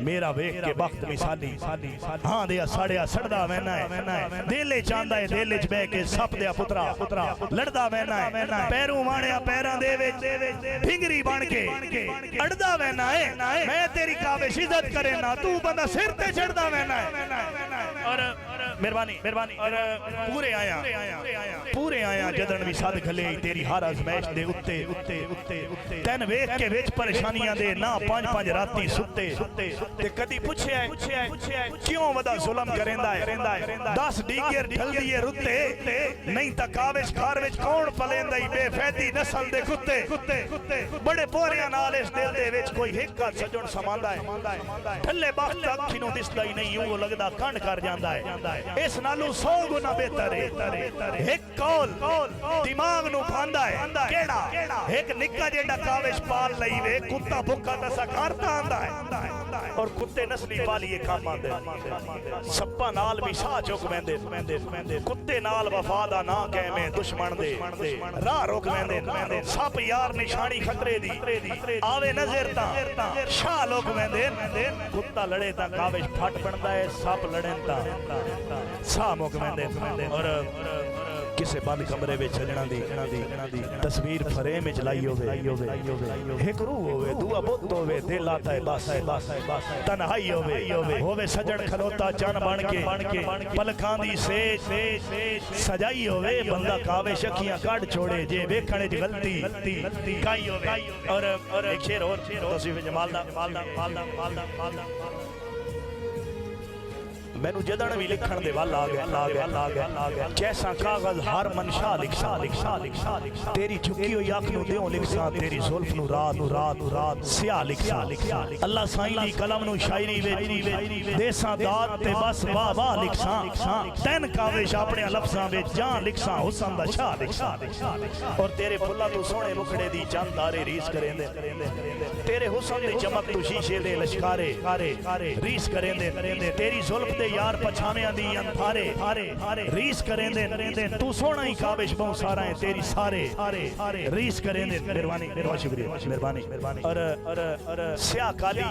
मेरा वेख के वक्त मिसाली हां दे सड़िया सड़दा वैना है दिल चांदा है दिल च बह के सप दे पुत्रा लड़दा वैना है पैरों वाणिया पैरां दे विच फिंगरी बन के अड़दा वैना है मैं तेरी काबिश इज्जत करे ना तू बंदा सिर ते चढ़दा वैना है और मेहरबानी मेहरबानी और पूरे आया जदन भी सद खले तेरी हर अजमैश दे उत्ते उत्ते उत्ते उत्ते तैन वेख के विच परेशानियां दे ना पांच पांच राती सुते ते कदी पुछया क्यों वदा जुल्म करेंदा है 10 डीगर ढल दिए रुते नहीं ता काविश घर विच कौन पलेंदा ही बेफैदी नस्ल दे कुत्ते बड़े पोरियां नाल इस दिल दे विच कोई हिक्का सजण समांदा है ठल्ले वक्त अखी नूं दिसदा ही नहीं यूं लगदा कंड कर जांदा है इस नालों 100 गुना बेहतर है एक कौल दिमाग नूं भांदा है केड़ा एक निक्का जेड़ा काविश पाल लई वे कुत्ता भुक्का दसा करता आंदा है और कुत्ते नस्ली पालिए काम आंदे सप्पा नाल भी साह चुक वेंदे कुत्ते नाल वफा दा ना कहवे दुश्मन दे राह रोक वेंदे सप यार निशानी खतरे दी आवे नजर ता शाह लोक वेंदे कुत्ता लड़े ता काविश फट बनदा है सप लड़े ता साह मुक वेंदे और किसे बंद कमरे में सजना दी तस्वीर फ्रेम में लाई होवे एक रूह होवे दुआ बुत होवे दिल आता है बस तन्हाई होवे सजन खलोता चन बन के पलकां दी सेज सजाई होवे बंदा कावे शखियां काट छोड़े जे वेखणे दी गलती काई होवे और एक शेर और तस्वीर जमाल दा मैनू जदन भी लिखण दे वाल आ गया जैसा कागज हर मनशा लिखसा तेरी झुकी हुई आंख नू देओ लिखसा तेरी जुल्फ नू रात स्या लिखसा अल्लाह साईं दी कलम नू शायरी विच देसा दात ते बस वाह वाह लिखसा तैन काविश अपने लफ्जां विच जान लिखसा हुसन दा शाह लिखसा और तेरे फुल्लां तू सोहणे मुखड़े दी चंद तारे रीस करेंदे तेरे हुसन दी चमक तू शीशे दे लश्कारे रीस करेंदे तेरी जुल्फ दे यार पछावियां दी अंधारे रीस करेंदे तू सोना ही काबिश बहुत सारा है तेरी सारे रीस करेंदे मेहरबानी शुक्रिया मेहरबानी और स्या काली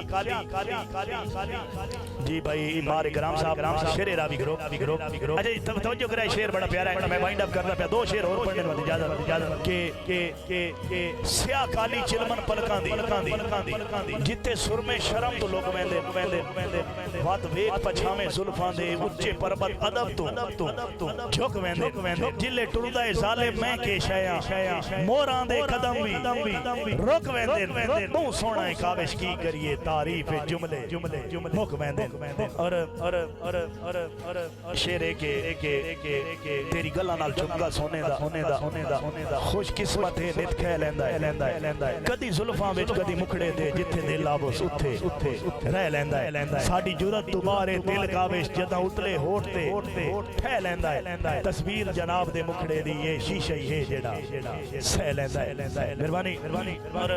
जी भाई मारे ग्राम साहब शेर रावी करो अच्छा तवज्जो करे शेर बड़ा प्यारा है मैं वाइंड अप करना पे दो शेर और पढ़ने वाली इजाजत के स्या काली चिलमन पलकां दी जिथे सुरमे शर्म तो लोग वेंदे वत वेख पछावे जुल्फां दे उच्चे पर्वत अदब तो झुक वेंदे जिले टुरदा है जालिम मैं के शया मोरां दे कदम भी रुक वेंदे तू सोना है काविश की करिए तारीफ जुमले मुक वेंदे और शेर के तेरी गल्लां नाल चुपका सोने दा खुश किस्मत है नित कह लेंदा है कदी जुल्फां विच कदी मुखड़े दे जिथे दिल आवस उथे रह लेंदा है साडी जुरत तू बाहर दिल काविश जदा उतले होठ ठह लेंदा है तस्वीर जनाब दे मुखड़े दी ये शीशा ही है जेड़ा सह लेंदा है मेहरबानी और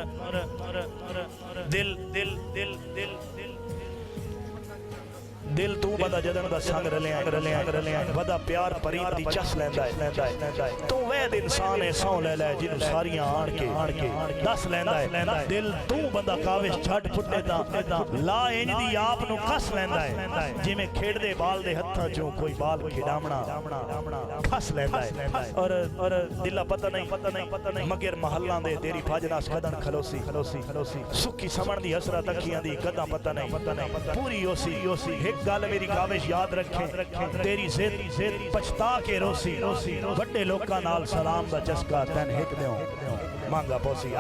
दिल तू बदा जदन दा संग रलिया बदा प्यार परीत दी चस लेंदा है तू वैद इंसान है सौ ले जिन्नू सारियां आण के दस लेंदा है दिल तू बंदा काविश छट फुटे दा ला इंज दी आप नु कस लेंदा है जिवें खेड़दे बाल दे हत्थां चों कोई बाल खिडावना खस लेंदा है और दिला पता नहीं मगर महल्लां दे तेरी भजनास कदन खलोसी सुखी समण दी हसरत अखियां दी कदा पता नहीं पूरी ओसी एक गल मेरी काविश याद रखे तेरी जिद पछता के रोसी बड़े लोकां नाल सलाम दा चस्का तैन हिक देओ मांगा पोसी।